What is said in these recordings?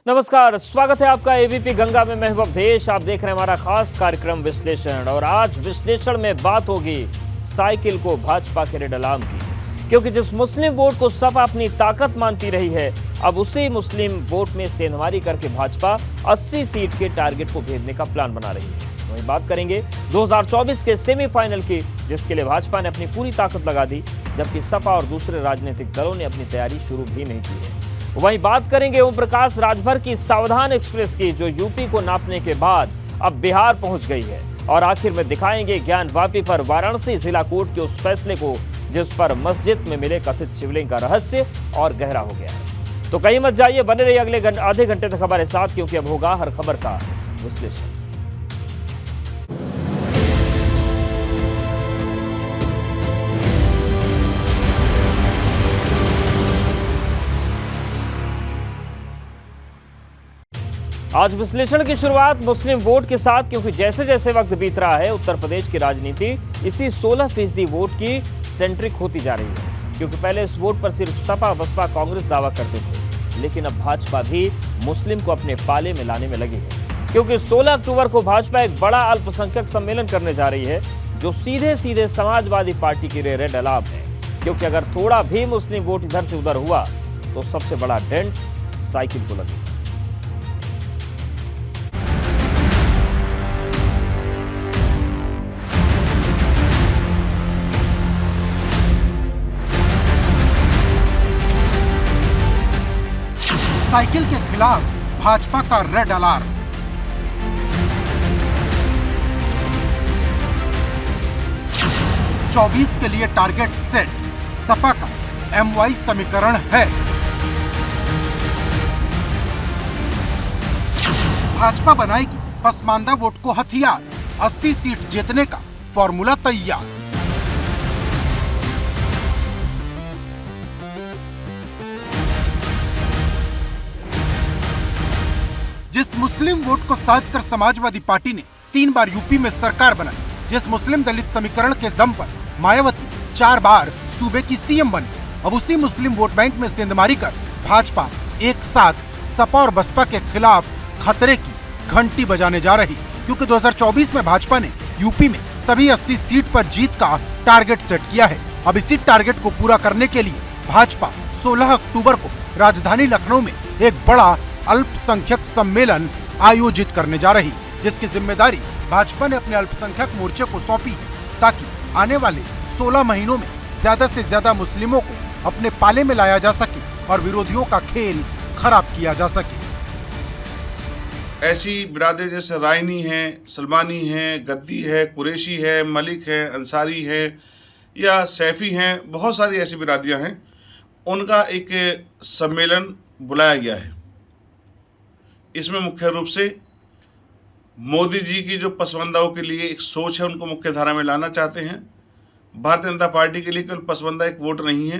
नमस्कार, स्वागत है आपका एबीपी गंगा में। मैं हूं अवधेश। आप देख रहे हैं हमारा खास कार्यक्रम विश्लेषण। और आज विश्लेषण में बात होगी साइकिल को भाजपा के रेड अलार्म की, क्योंकि जिस मुस्लिम वोट को सपा अपनी ताकत मानती रही है, अब उसी मुस्लिम वोट में सेंधमारी करके भाजपा 80 सीट के टारगेट को भेदने का प्लान बना रही है। वहीं बात करेंगे 2024 के सेमीफाइनल की, जिसके लिए भाजपा ने अपनी पूरी ताकत लगा दी, जबकि सपा और दूसरे राजनीतिक दलों ने अपनी तैयारी शुरू भी नहीं की है। वहीं बात करेंगे ओम प्रकाश राजभर की सावधान एक्सप्रेस की, जो यूपी को नापने के बाद अब बिहार पहुंच गई है। और आखिर में दिखाएंगे ज्ञान वापी पर वाराणसी जिला कोर्ट के उस फैसले को, जिस पर मस्जिद में मिले कथित शिवलिंग का रहस्य और गहरा हो गया है। तो कहीं मत जाइए, बने रहिए अगले आधे घंटे तक हमारे साथ, क्योंकि अब होगा हर खबर का विश्लेषण। आज विश्लेषण की शुरुआत मुस्लिम वोट के साथ, क्योंकि जैसे जैसे वक्त बीत रहा है, उत्तर प्रदेश की राजनीति इसी 16% वोट की सेंट्रिक होती जा रही है। क्योंकि पहले इस वोट पर सिर्फ सपा, बसपा, कांग्रेस दावा करते थे, लेकिन अब भाजपा भी मुस्लिम को अपने पाले में लाने में लगी है। क्योंकि 16 अक्टूबर को भाजपा एक बड़ा अल्पसंख्यक सम्मेलन करने जा रही है, जो सीधे सीधे समाजवादी पार्टी की रेड अलार्म है। क्योंकि अगर थोड़ा भी मुस्लिम वोट इधर से उधर हुआ, तो सबसे बड़ा डेंट साइकिल को लगेगा। साइकिल के खिलाफ भाजपा का रेड अलार्म। चौबीस के लिए टारगेट सेट, सपा का MY समीकरण है। भाजपा बनाएगी पसमानदा वोट को हथियार, 80 सीट जीतने का फॉर्मूला तैयार। जिस मुस्लिम वोट को साध कर समाजवादी पार्टी ने 3 बार यूपी में सरकार बनाई, जिस मुस्लिम दलित समीकरण के दम पर मायावती 4 बार सूबे की CM बनी, अब उसी मुस्लिम वोट बैंक में सेंधमारी कर भाजपा एक साथ सपा और बसपा के खिलाफ खतरे की घंटी बजाने जा रही। क्योंकि 2024 में भाजपा ने यूपी में सभी 80 सीट पर जीत का टारगेट सेट किया है। अब इसी टारगेट को पूरा करने के लिए भाजपा 16 अक्टूबर को राजधानी लखनऊ में एक बड़ा अल्पसंख्यक सम्मेलन आयोजित करने जा रही, जिसकी जिम्मेदारी भाजपा ने अपने अल्पसंख्यक मोर्चे को सौंपी है, ताकि आने वाले 16 महीनों में ज्यादा से ज्यादा मुस्लिमों को अपने पाले में लाया जा सके और विरोधियों का खेल खराब किया जा सके। ऐसी बिरादरी जैसे रायनी है, सलमानी है, गद्दी है, कुरैशी है, मलिक है, अंसारी है या सैफी हैं, बहुत सारी ऐसी बिरादरियां हैं। उनका एक सम्मेलन बुलाया गया है। इसमें मुख्य रूप से मोदी जी की जो पसमानदाओं के लिए एक सोच है, उनको मुख्य धारा में लाना चाहते हैं। भारतीय जनता पार्टी के लिए केवल पसमानदा एक वोट नहीं है।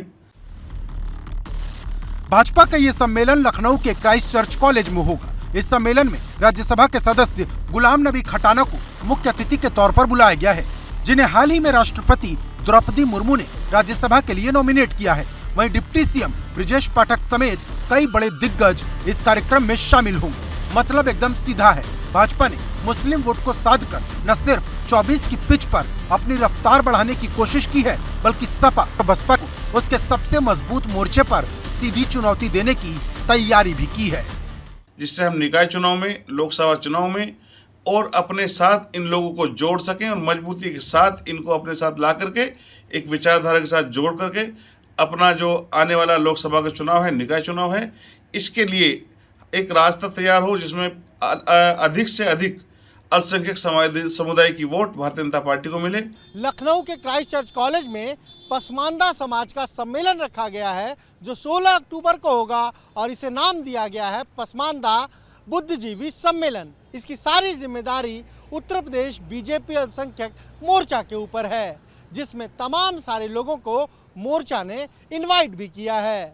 भाजपा का ये सम्मेलन लखनऊ के क्राइस्ट चर्च कॉलेज में होगा। इस सम्मेलन में राज्यसभा के सदस्य गुलाम नबी खटाना को मुख्य अतिथि के तौर पर बुलाया गया है, जिन्हें हाल ही में राष्ट्रपति द्रौपदी मुर्मू ने राज्यसभा के लिए नॉमिनेट किया है। वहीं डिप्टी CM ब्रिजेश पाठक समेत कई बड़े दिग्गज इस कार्यक्रम में शामिल होंगे। मतलब एकदम सीधा है, भाजपा ने मुस्लिम वोट को साध कर न सिर्फ 24 की पिच पर अपनी रफ्तार बढ़ाने की कोशिश की है, बल्कि सपा और बसपा को उसके सबसे मजबूत मोर्चे पर सीधी चुनौती देने की तैयारी भी की है, जिससे हम निकाय चुनाव में, लोकसभा चुनाव में और अपने साथ इन लोगों को जोड़ सकें और मजबूती के साथ इनको अपने साथ ला करके एक विचारधारा के साथ जोड़ करके अपना जो आने वाला लोकसभा का चुनाव है, निकाय चुनाव है, इसके लिए एक रास्ता तैयार हो, जिसमें अधिक से अधिक अल्पसंख्यक समुदाय की वोट भारतीय जनता पार्टी को मिले। लखनऊ के क्राइस्ट चर्च कॉलेज में पसमानदा समाज का सम्मेलन रखा गया है, जो 16 अक्टूबर को होगा और इसे नाम दिया गया है पसमानदा बुद्धिजीवी सम्मेलन। इसकी सारी जिम्मेदारी उत्तर प्रदेश बीजेपी अल्पसंख्यक मोर्चा के ऊपर है, जिसमें तमाम सारे लोगों को मोर्चा ने इनवाइट भी किया है।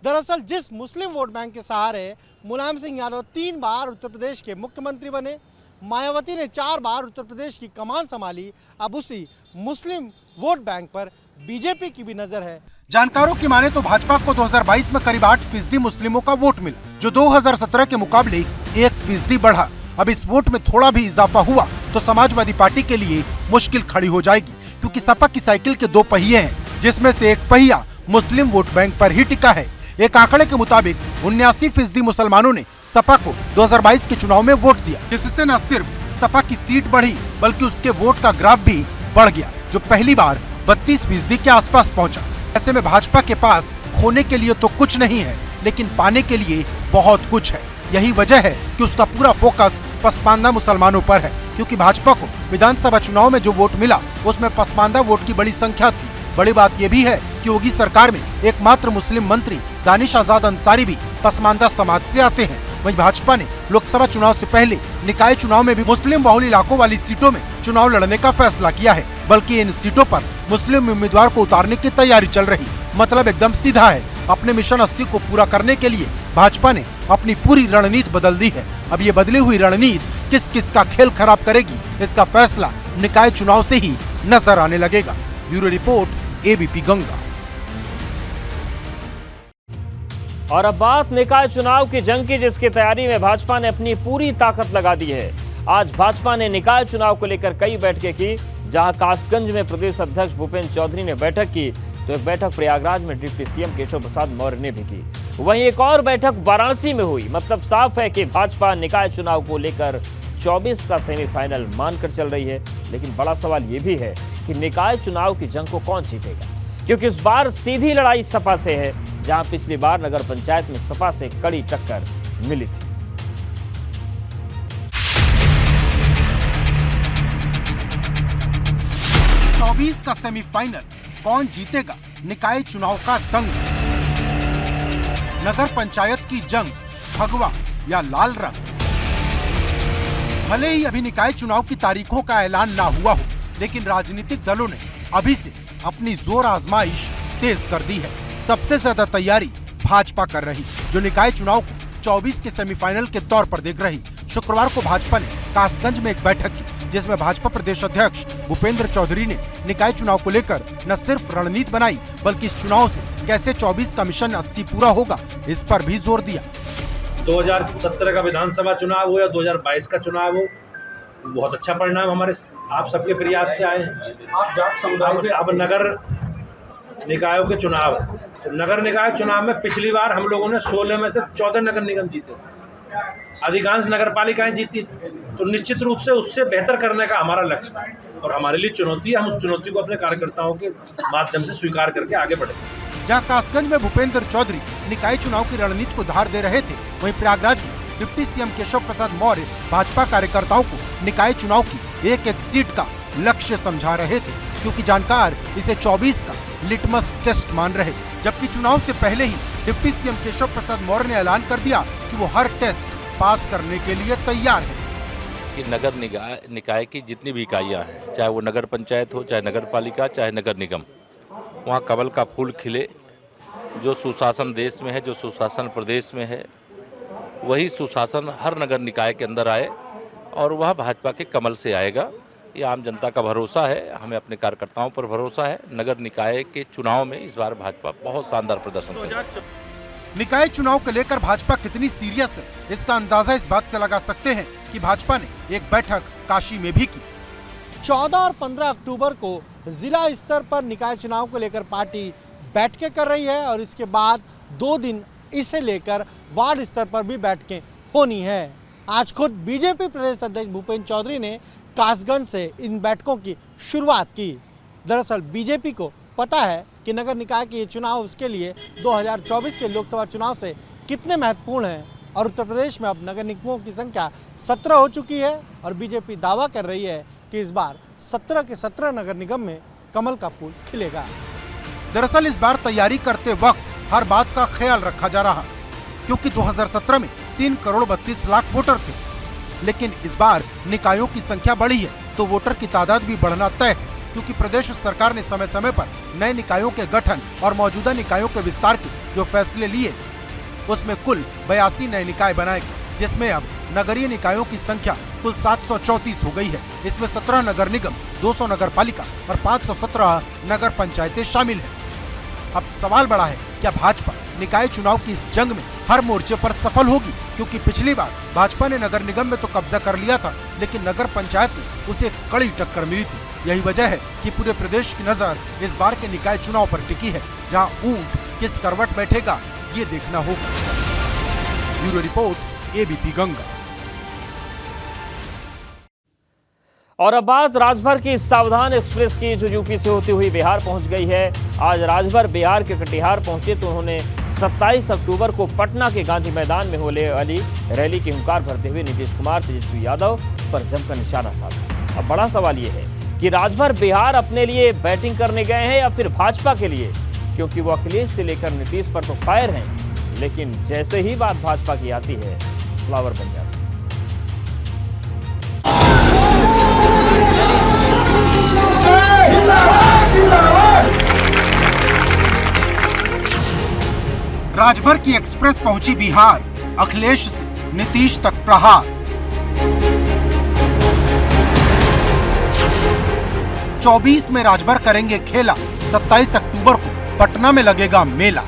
दरअसल जिस मुस्लिम वोट बैंक के सहारे मुलायम सिंह यादव 3 बार उत्तर प्रदेश के मुख्यमंत्री बने, मायावती ने 4 बार उत्तर प्रदेश की कमान संभाली, अब उसी मुस्लिम वोट बैंक पर बीजेपी की भी नजर है। जानकारों की माने तो भाजपा को 2022 में करीब 8% मुस्लिमों का वोट मिला, जो 2017 के मुकाबले 1% बढ़ा। अब इस वोट में थोड़ा भी इजाफा हुआ तो समाजवादी पार्टी के लिए मुश्किल खड़ी हो जाएगी, क्योंकि सपा की साइकिल के 2 पहिए हैं, जिसमें से एक पहिया मुस्लिम वोट बैंक पर ही टिका है। एक आंकड़े के मुताबिक 79% मुसलमानों ने सपा को 2022 के चुनाव में वोट दिया, जिससे न सिर्फ सपा की सीट बढ़ी बल्कि उसके वोट का ग्राफ भी बढ़ गया, जो पहली बार 32% के आसपास पहुंचा। ऐसे में भाजपा के पास खोने के लिए तो कुछ नहीं है, लेकिन पाने के लिए बहुत कुछ है। यही वजह है कि उसका पूरा फोकस पसमानदा मुसलमानों पर है, क्योंकि भाजपा को विधानसभा चुनाव में जो वोट मिला उसमें पसमानदा वोट की बड़ी संख्या थी। बड़ी बात यह भी है कि योगी सरकार में एकमात्र मुस्लिम मंत्री दानिश आजाद अंसारी भी पसमानदा समाज से आते हैं। वहीं भाजपा ने लोकसभा चुनाव से पहले निकाय चुनाव में भी मुस्लिम बहुल इलाकों वाली सीटों में चुनाव लड़ने का फैसला किया है, बल्कि इन सीटों पर मुस्लिम उम्मीदवार को उतारने की तैयारी चल रही। मतलब एकदम सीधा है, अपने मिशन 80 को पूरा करने के लिए भाजपा ने अपनी पूरी रणनीति बदल दी है। अब ये बदली हुई रणनीति किस किस का खेल खराब करेगी, इसका फैसला निकाय चुनाव से ही नजर आने लगेगा। Bureau report, ABP Ganga. और अब बात निकाय चुनाव की जंग की, जिसकी तैयारी में भाजपा ने अपनी पूरी ताकत लगा दी है। आज भाजपा ने निकाय चुनाव को लेकर कई बैठकें की। जहां कासगंज में प्रदेश अध्यक्ष भूपेंद्र चौधरी ने बैठक की, तो एक बैठक प्रयागराज में डिप्टी सीएम केशव प्रसाद मौर्य ने भी की। वहीं एक और बैठक वाराणसी में हुई। मतलब साफ है कि भाजपा निकाय चुनाव को लेकर 24 का सेमीफाइनल मानकर चल रही है। लेकिन बड़ा सवाल यह भी है कि निकाय चुनाव की जंग को कौन जीतेगा, क्योंकि इस बार सीधी लड़ाई सपा से है, जहां पिछली बार नगर पंचायत में सपा से कड़ी टक्कर मिली थी। का सेमीफाइनल, कौन जीतेगा निकाय चुनाव का दंग। नगर पंचायत की जंग, भगवा या लाल रंग। भले ही अभी निकाय चुनाव की तारीखों का ऐलान ना हुआ हो, लेकिन राजनीतिक दलों ने अभी से अपनी जोर आजमाइश तेज कर दी है। सबसे ज्यादा तैयारी भाजपा कर रही, जो निकाय चुनाव को 24 के सेमीफाइनल के तौर पर देख रही। शुक्रवार को भाजपा ने कासगंज में एक बैठक की, जिसमें भाजपा प्रदेश अध्यक्ष भूपेंद्र चौधरी ने निकाय चुनाव को लेकर न सिर्फ रणनीति बनाई, बल्कि इस चुनाव से कैसे 24 का मिशन 80 पूरा होगा, इस पर भी जोर दिया। 2017 का विधानसभा चुनाव हो या 2022 का चुनाव हो, बहुत अच्छा परिणाम हमारे आप सबके प्रयास से आए हैं। अब नगर निकायों के चुनाव, तो नगर निकाय चुनाव में पिछली बार हम लोगों ने 16 में से 14 नगर निगम जीते थे, अधिकांश नगर पालिकाएं जीती, तो निश्चित रूप से उससे बेहतर करने का हमारा लक्ष्य है और हमारे लिए चुनौती है। हम उस चुनौती को अपने कार्यकर्ताओं के माध्यम से स्वीकार करके आगे बढ़े। जहां कासगंज में भूपेंद्र चौधरी निकाय चुनाव की रणनीति को धार दे रहे थे, वहीं प्रयागराज में डिप्टी सीएम केशव प्रसाद मौर्य भाजपा कार्यकर्ताओं को निकाय चुनाव की एक एक सीट का लक्ष्य समझा रहे थे, क्योंकि जानकार इसे 24 का लिटमस टेस्ट मान रहे। जबकि चुनाव से पहले ही डिप्टी सीएम केशव प्रसाद मौर्य ने ऐलान कर दिया कि वो हर टेस्ट पास करने के लिए तैयार है। कि नगर निकाय की जितनी भी इकाइयाँ हैं, चाहे वो नगर पंचायत हो, चाहे नगर पालिका, चाहे नगर निगम, वहाँ कमल का फूल खिले। जो सुशासन देश में है, जो सुशासन प्रदेश में है, वही सुशासन हर नगर निकाय के अंदर आए और वह भाजपा के कमल से आएगा। ये आम जनता का भरोसा है, हमें अपने कार्यकर्ताओं पर भरोसा है। नगर निकाय के चुनाव में इस बार भाजपा बहुत शानदार प्रदर्शन करेगी। निकाय चुनाव को लेकर भाजपा कितनी सीरियस है, इसका अंदाजा इस बात से लगा सकते हैं कि भाजपा ने एक बैठक काशी में भी की। 14 और 15 अक्टूबर को जिला स्तर पर निकाय चुनाव को लेकर पार्टी बैठकें कर रही है और इसके बाद 2 दिन इसे लेकर वार्ड स्तर पर भी बैठकें होनी है। आज खुद बीजेपी प्रदेश अध्यक्ष भूपेंद्र चौधरी ने कासगंज से इन बैठकों की शुरुआत की। दरअसल बीजेपी को पता है कि नगर निकाय के ये चुनाव उसके लिए 2024 के लोकसभा चुनाव से कितने महत्वपूर्ण हैं और उत्तर प्रदेश में अब नगर निगमों की संख्या 17 हो चुकी है और बीजेपी दावा कर रही है कि इस बार 17 के 17 नगर निगम में कमल का फूल खिलेगा। दरअसल इस बार तैयारी करते वक्त हर बात का ख्याल रखा जा रहा, क्योंकि 2017 में 3 करोड़ 32 लाख वोटर थे, लेकिन इस बार निकायों की संख्या बढ़ी है तो वोटर की तादाद भी बढ़ना तय है, क्योंकि प्रदेश सरकार ने समय समय पर नए निकायों के गठन और मौजूदा निकायों के विस्तार के जो फैसले लिए, उसमें कुल 82 नए निकाय बनाए गए, जिसमें अब नगरीय निकायों की संख्या कुल 734 हो गई है। इसमें 17 नगर निगम, 200 नगर पालिका और 517 नगर पंचायतें शामिल हैं। अब सवाल बड़ा है, क्या भाजपा निकाय चुनाव की इस जंग में हर मोर्चे पर सफल होगी, क्योंकि पिछली बार भाजपा ने नगर निगम में तो कब्जा कर लिया था, लेकिन नगर पंचायत में उसे कड़ी टक्कर मिली थी। यही वजह है कि पूरे प्रदेश की नजर इस बार के निकाय चुनाव पर टिकी है, जहां ऊंट किस करवट बैठेगा ये देखना होगा। Bureau report, ABP Ganga. और अब बात राजभर की सावधान एक्सप्रेस की, जो यूपी से होती हुई बिहार पहुंच गई है। आज राजभर बिहार के कटिहार पहुंचे तो उन्होंने 27 अक्टूबर को पटना के गांधी मैदान में होने वाली रैली की हुंकार भरते हुए नीतीश कुमार, तेजस्वी यादव पर जमकर निशाना साधा। अब बड़ा सवाल यह है कि राजभर बिहार अपने लिए बैटिंग करने गए हैं या फिर भाजपा के लिए, क्योंकि वो अखिलेश से लेकर नीतीश पर तो फायर हैं, लेकिन जैसे ही बात भाजपा की आती है फ्लावर बन जाती है। राजभर की एक्सप्रेस पहुंची बिहार, अखिलेश से नीतीश तक प्रहार। 24 में राजभर करेंगे खेला, 27 अक्टूबर को पटना में लगेगा मेला।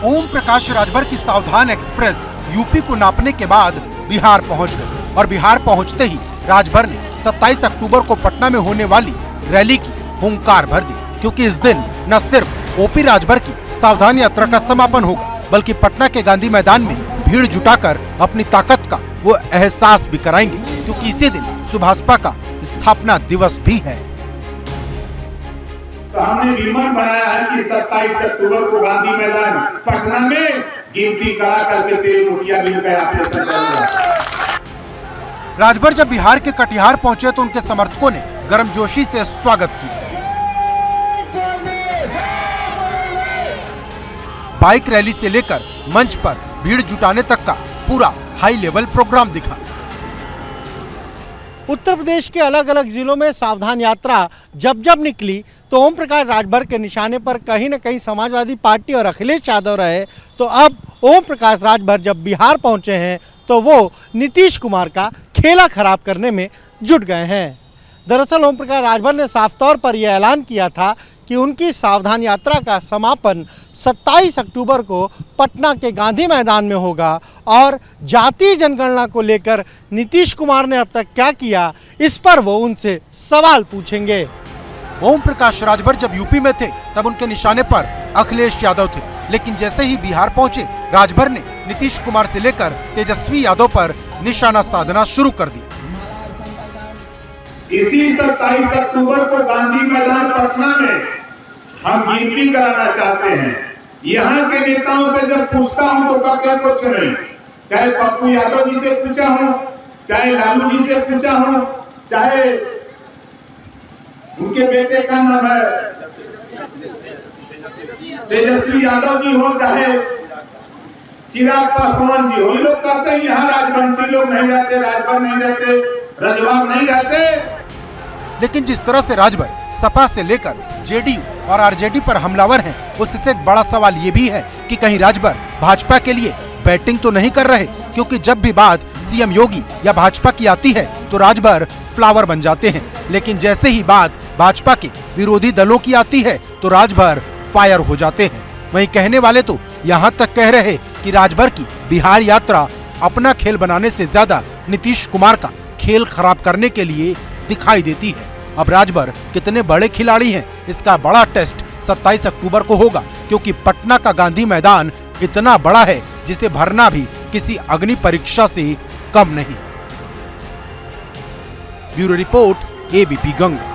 ओम प्रकाश राजभर की सावधान एक्सप्रेस यूपी को नापने के बाद बिहार पहुंच गई और बिहार पहुंचते ही राजभर ने 27 अक्टूबर को पटना में होने वाली रैली की हुंकार भर दी, क्योंकि इस दिन न सिर्फ ओपी राजभर की सावधान यात्रा का समापन होगा, बल्कि पटना के गांधी मैदान में भीड़ जुटाकर अपनी ताकत का वो एहसास भी कराएंगे, क्योंकि इसी दिन सुभाषपा का स्थापना दिवस भी है। तो हमने विमन बनाया है कि 27 अक्टूबर को गांधी मैदान पटना में गिनती करा करके तेल मुखिया मिलकर आपने संकल्प। राजभर जब बिहार के कटिहार पहुंचे तो उनके समर्थकों ने गर्मजोशी से स्वागत किया। बाइक रैली से लेकर मंच पर भीड़ जुटाने तक का पूरा हाई लेवल प्रोग्राम दिखा। उत्तर प्रदेश के अलग अलग जिलों में सावधान यात्रा जब जब निकली तो ओम प्रकाश राजभर के निशाने पर कहीं न कहीं समाजवादी पार्टी और अखिलेश यादव रहे। तो अब ओम प्रकाश राजभर जब बिहार पहुंचे हैं तो वो नीतीश कुमार का खेला खराब करने में जुट गए हैं। दरअसल ओम प्रकाश राजभर ने साफ तौर पर यह ऐलान किया था कि उनकी सावधान यात्रा का समापन 27 अक्टूबर को पटना के गांधी मैदान में होगा और जातीय जनगणना को लेकर नीतीश कुमार ने अब तक क्या किया, इस पर वो उनसे सवाल पूछेंगे। ओम प्रकाश राजभर जब यूपी में थे तब उनके निशाने पर अखिलेश यादव थे, लेकिन जैसे ही बिहार पहुंचे राजभर ने नीतीश कुमार से लेकर तेजस्वी यादव पर निशाना साधना शुरू कर दिया। इसी 27 अक्टूबर को गांधी मैदान पटना में हम गिनती कराना चाहते हैं। यहाँ के नेताओं से जब पूछता हूँ तो कहते हैं कुछ नहीं, चाहे पप्पू यादव जी से पूछा हूँ, चाहे लालू जी से पूछा हूँ, चाहे उनके बेटे का नाम है तेजस्वी यादव जी हो, चाहे चिराग पासवान जी हो, ये लोग कहते हैं यहाँ राजवंशी लोग नहीं रहते, राजभर नहीं रहते, रजवाड़ नहीं रहते। लेकिन जिस तरह से राजभर सपा से लेकर जेडीयू और आरजेडी पर हमलावर हैं, उससे एक बड़ा सवाल ये भी है कि कहीं राजभर भाजपा के लिए बैटिंग तो नहीं कर रहे, क्योंकि जब भी बात सीएम योगी या भाजपा की आती है तो राजभर फ्लावर बन जाते हैं, लेकिन जैसे ही बात भाजपा के विरोधी दलों की आती है तो राजभर फायर हो जाते हैं। वहीं कहने वाले तो यहाँ तक कह रहे कि राजभर की बिहार यात्रा अपना खेल बनाने से ज्यादा नीतीश कुमार का खेल खराब करने के लिए दिखाई देती है। अब राजभर कितने बड़े खिलाड़ी हैं, इसका बड़ा टेस्ट 27 अक्टूबर को होगा, क्योंकि पटना का गांधी मैदान इतना बड़ा है जिसे भरना भी किसी अग्नि परीक्षा से कम नहीं। Bureau report, ABP Ganga.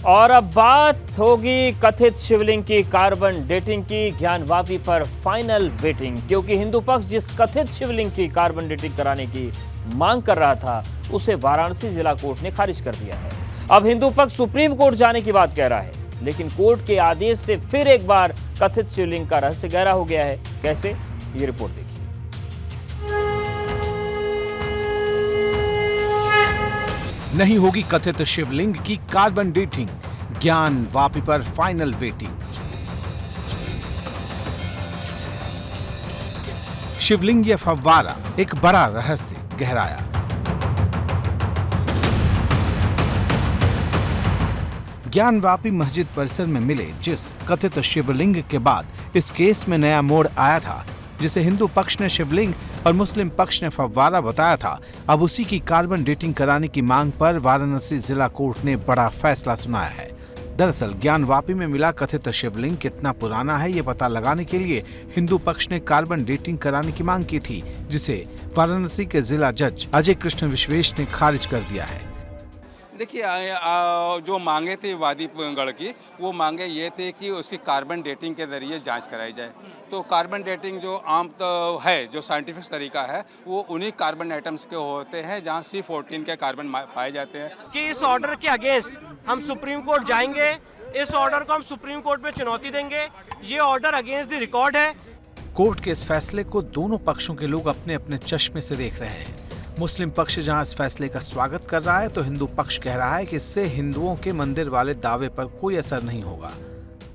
और अब बात होगी कथित शिवलिंग की कार्बन डेटिंग की। ज्ञानवापी पर फाइनल वेटिंग, क्योंकि हिंदू पक्ष जिस कथित शिवलिंग की कार्बन डेटिंग कराने की मांग कर रहा था उसे वाराणसी जिला कोर्ट ने खारिज कर दिया है। अब हिंदू पक्ष सुप्रीम कोर्ट जाने की बात कह रहा है, लेकिन कोर्ट के आदेश से फिर एक बार कथित शिवलिंग का रहस्य गहरा हो गया है। कैसे, ये रिपोर्ट देखिए। नहीं होगी कथित शिवलिंग की कार्बन डेटिंग, ज्ञानवापी पर फाइनल वेटिंग। शिवलिंग या फव्वारा, एक बड़ा रहस्य गहराया। ज्ञानवापी मस्जिद परिसर में मिले जिस कथित शिवलिंग के बाद इस केस में नया मोड़ आया था, जिसे हिंदू पक्ष ने शिवलिंग और मुस्लिम पक्ष ने फव्वारा बताया था, अब उसी की कार्बन डेटिंग कराने की मांग पर वाराणसी जिला कोर्ट ने बड़ा फैसला सुनाया है। दरअसल ज्ञानवापी में मिला कथित शिवलिंग कितना पुराना है, ये पता लगाने के लिए हिंदू पक्ष ने कार्बन डेटिंग कराने की मांग की थी, जिसे वाराणसी के जिला जज अजय कृष्ण विश्वेश ने खारिज कर दिया है। देखिए, जो मांगे थे वादी गढ़ की, वो मांगे ये थे कि उसकी कार्बन डेटिंग के जरिए जांच कराई जाए। तो कार्बन डेटिंग जो आम तो है, जो साइंटिफिक तरीका है, वो उन्हीं कार्बन एटम्स के होते हैं जहां C14 के कार्बन पाए जाते हैं। कि इस ऑर्डर के अगेंस्ट हम सुप्रीम कोर्ट जाएंगे, इस ऑर्डर को हम सुप्रीम कोर्ट में चुनौती देंगे। ये ऑर्डर अगेंस्ट द रिकॉर्ड है। कोर्ट के इस फैसले को दोनों पक्षों के लोग अपने अपने चश्मे से देख रहे हैं। मुस्लिम पक्ष जहां इस फैसले का स्वागत कर रहा है, तो हिंदू पक्ष कह रहा है कि इससे हिंदुओं के मंदिर वाले दावे पर कोई असर नहीं होगा।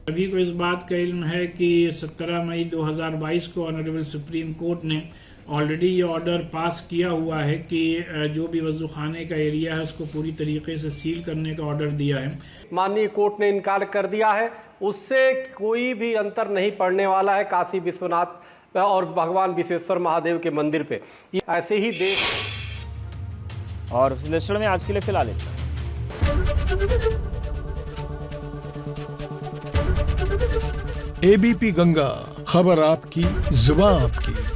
सभी को इस बात का इल्म है कि 17 मई 2022 को ऑनरेबल सुप्रीम कोर्ट ने ऑलरेडी ये ऑर्डर पास किया हुआ है कि जो भी वज़ू खाने का एरिया है उसको पूरी तरीके से सील करने का ऑर्डर दिया है। माननीय कोर्ट ने इनकार कर दिया है, उससे कोई भी अंतर नहीं पड़ने वाला है काशी विश्वनाथ और भगवान विश्वेश्वर महादेव के मंदिर पे। ये ऐसे ही देश और विश्लेषण में आज के लिए फिलहाल इतना। एबीपी गंगा, खबर आपकी, जुबान आपकी।